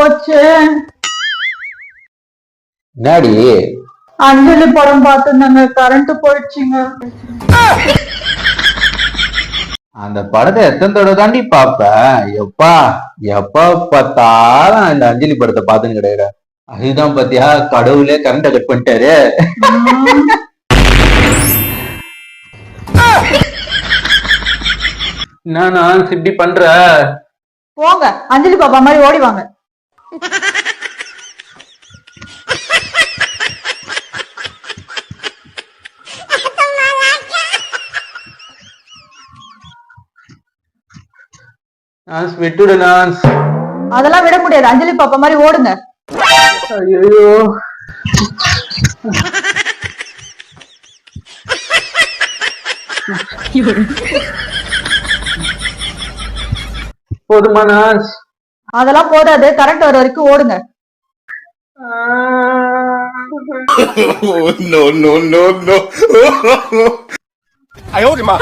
போச்சு. என்னாடி? அஞ்சலி படம் பார்த்துருந்தாங்க, கரண்ட் போயிடுச்சுங்க. அந்த படத்தை எத்தனை தடவை தாண்டி பாப்ப? எப்பா எப்ப பார்த்தாலும் இந்த அஞ்சலி படத்தை பார்த்துன்னு கிடையாது. அதுதான் பாத்தியா, கடவுளே கரண்ட கட் பண்ணிட்டாரு. என்னன்னா இப்படி பண்ற? போங்க, அஞ்சலி பாப்பா மாதிரி ஓடி வாங்க. விட்டுடு நான்ஸ். அதெல்லாம் விட முடியாது, அஞ்சலி பாப்பா மாதிரி ஓடுங்க. ஐயோ, போதுமா நான்ஸ்? அதெல்லாம் போதாது, கரண்ட் வர வரைக்கும் ஓடுங்க. No, no, no, no. 哎呦我的妈！